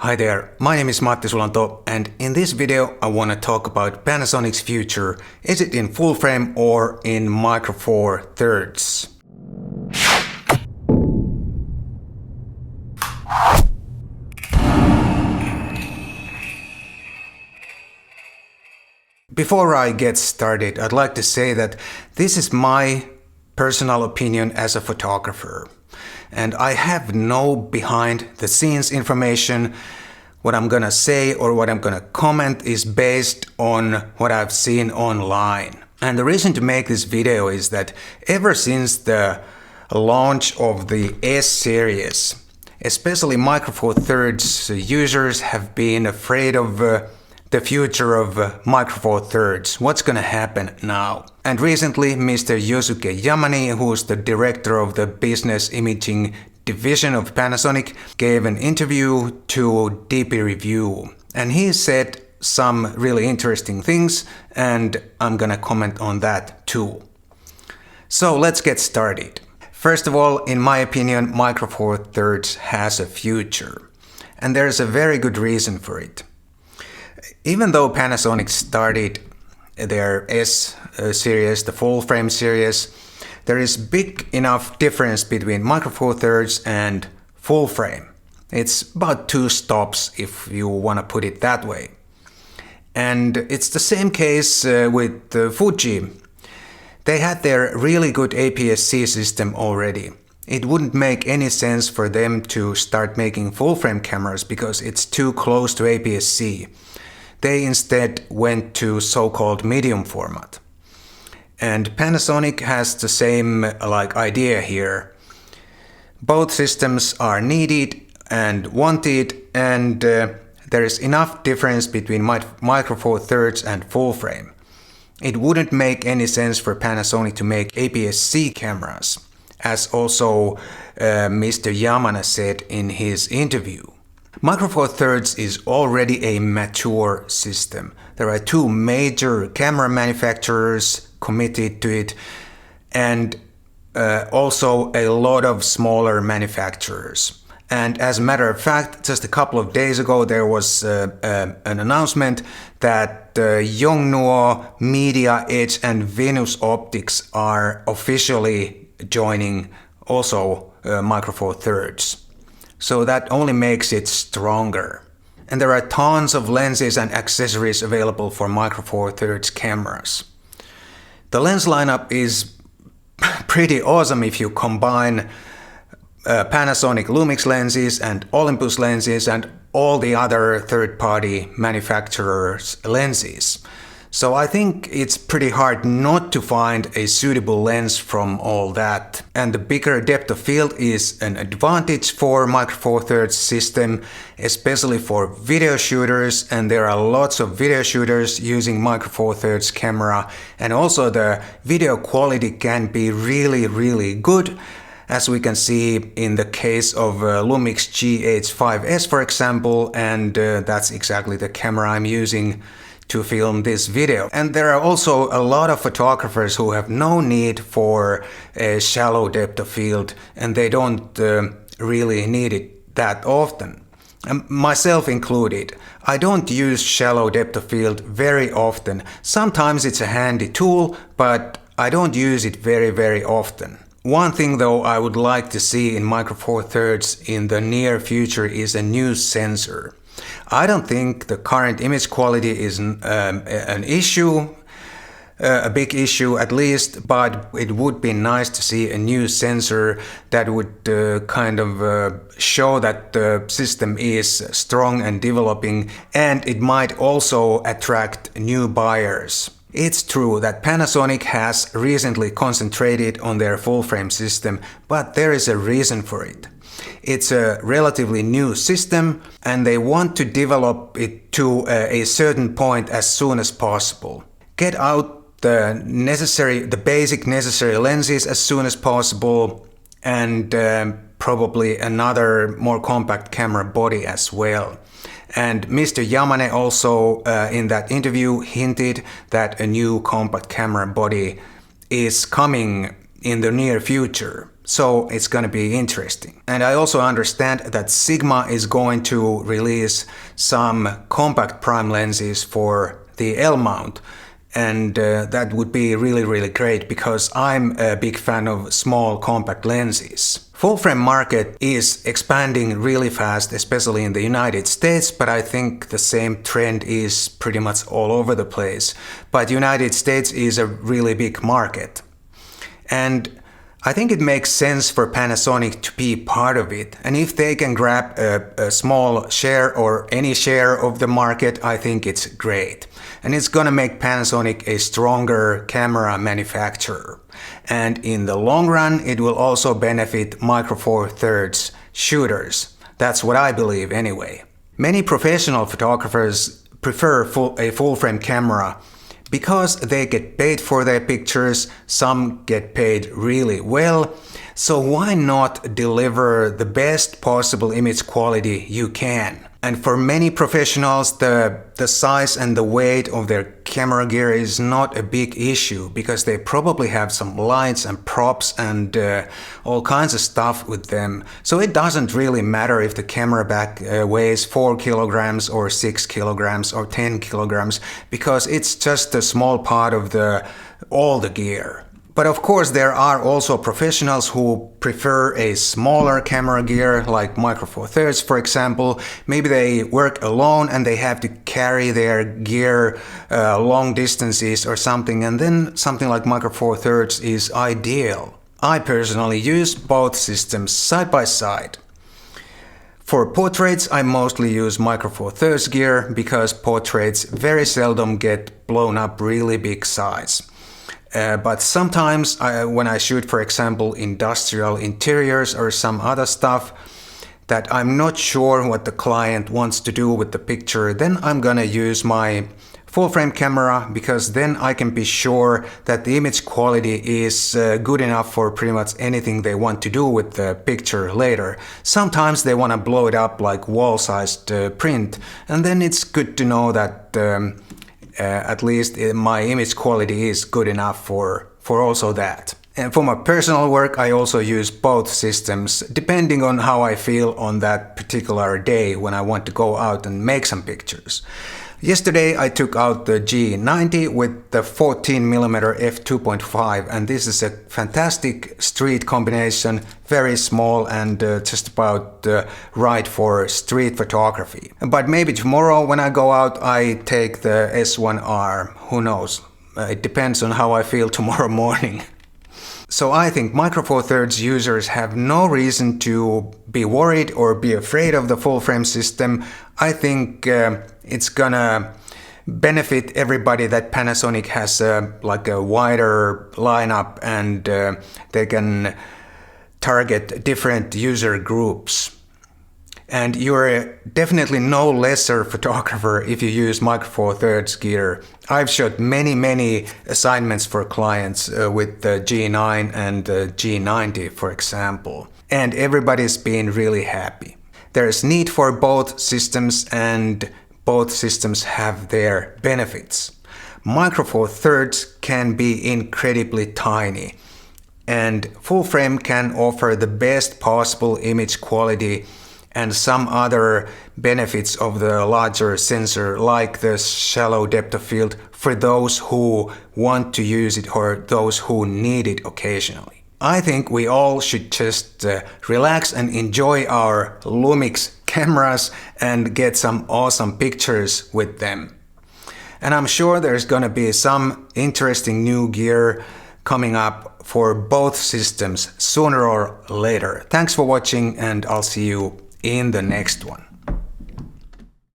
Hi there, my name is Matti Sulanto, and in this video I want to talk about Panasonic's future. Is it in full frame or in Micro Four Thirds? Before I get started, I'd like to say that this is my personal opinion as a photographer. And I have no behind the scenes information. What I'm gonna say or what I'm gonna comment is based on what I've seen online. And the reason to make this video is that ever since the launch of the S series, especially Micro Four Thirds users have been afraid of the future of Micro Four Thirds. What's gonna happen now? And recently, Mr. Yosuke Yamane, who's the director of the business imaging division of Panasonic, gave an interview to DP Review. And he said some really interesting things, and I'm gonna comment on that too. So let's get started. First of all, in my opinion, Micro Four Thirds has a future. And there's a very good reason for it. Even though Panasonic started their S series, the full frame series, there is big enough difference between Micro Four Thirds and full frame. It's about 2 stops if you want to put it that way. And it's the same case with Fuji. They had their really good APS-C system already. It wouldn't make any sense for them to start making full frame cameras because it's too close to APS-C. They instead went to so-called medium format. And Panasonic has the same idea here. Both systems are needed and wanted, and there is enough difference between Micro Four Thirds and full frame. It wouldn't make any sense for Panasonic to make APS-C cameras, as also Mr. Yamane said in his interview. Micro Four Thirds is already a mature system. There are 2 major camera manufacturers committed to it, and also a lot of smaller manufacturers. And as a matter of fact, just a couple of days ago there was an announcement that Yongnuo, Media Edge and Venus Optics are officially joining also Micro Four Thirds. So that only makes it stronger. And there are tons of lenses and accessories available for Micro Four Thirds cameras. The lens lineup is pretty awesome if you combine Panasonic Lumix lenses and Olympus lenses and all the other third-party manufacturers' lenses. So I think it's pretty hard not to find a suitable lens from all that. And the bigger depth of field is an advantage for Micro Four Thirds system, especially for video shooters, and there are lots of video shooters using Micro Four Thirds camera, and also the video quality can be really good, as we can see in the case of Lumix GH5S for example, and that's exactly the camera I'm using to film this video. And there are also a lot of photographers who have no need for a shallow depth of field, and they don't really need it that often. Myself included. I don't use shallow depth of field very often. Sometimes it's a handy tool, but I don't use it very often. One thing though I would like to see in Micro Four Thirds in the near future is a new sensor. I don't think the current image quality is an issue, a big issue at least, but it would be nice to see a new sensor that would show that the system is strong and developing, and it might also attract new buyers. It's true that Panasonic has recently concentrated on their full frame system, but there is a reason for it. It's a relatively new system and they want to develop it to a certain point as soon as possible. Get out the basic necessary lenses as soon as possible, and probably another more compact camera body as well. And Mr. Yamane also in that interview hinted that a new compact camera body is coming in the near future. So it's gonna be interesting. And I also understand that Sigma is going to release some compact prime lenses for the L mount. And that would be really great because I'm a big fan of small compact lenses. Full frame market is expanding really fast, especially in the United States, but I think the same trend is pretty much all over the place. But United States is a really big market. And I think it makes sense for Panasonic to be part of it. And if they can grab a small share or any share of the market, I think it's great. And it's gonna make Panasonic a stronger camera manufacturer. And in the long run, it will also benefit Micro Four Thirds shooters. That's what I believe anyway. Many professional photographers prefer a full-frame camera because they get paid for their pictures, some get paid really well, so why not deliver the best possible image quality you can? And for many professionals, the size and the weight of their camera gear is not a big issue because they probably have some lights and props and all kinds of stuff with them. So it doesn't really matter if the camera back weighs 4 kilograms or 6 kilograms or 10 kilograms because it's just a small part of all the gear. But of course there are also professionals who prefer a smaller camera gear like Micro Four Thirds, for example. Maybe they work alone and they have to carry their gear long distances or something, and then something like Micro Four Thirds is ideal. I personally use both systems side by side. For portraits, I mostly use Micro Four Thirds gear because portraits very seldom get blown up really big size. But sometimes when I shoot, for example, industrial interiors or some other stuff that I'm not sure what the client wants to do with the picture, then I'm gonna use my full frame camera because then I can be sure that the image quality is good enough for pretty much anything they want to do with the picture later. Sometimes they want to blow it up like wall-sized print, and then it's good to know that at least my image quality is good enough for also that. And for my personal work, I also use both systems depending on how I feel on that particular day when I want to go out and make some pictures. Yesterday I took out the G90 with the 14mm f2.5, and this is a fantastic street combination, very small and just about right for street photography. But maybe tomorrow when I go out I take the S1R, who knows, it depends on how I feel tomorrow morning. So I think Micro Four Thirds users have no reason to be worried or be afraid of the full frame system. I think it's gonna benefit everybody that Panasonic has like a wider lineup and they can target different user groups. And you're definitely no lesser photographer if you use Micro Four Thirds gear. I've shot many assignments for clients with the G9 and the G90, for example. And everybody's been really happy. There's need for both systems and both systems have their benefits. Micro Four Thirds can be incredibly tiny, and full frame can offer the best possible image quality and some other benefits of the larger sensor, like the shallow depth of field for those who want to use it or those who need it occasionally. I think we all should just relax and enjoy our Lumix cameras and get some awesome pictures with them. And I'm sure there's gonna be some interesting new gear coming up for both systems sooner or later. Thanks for watching, and I'll see you in the next one.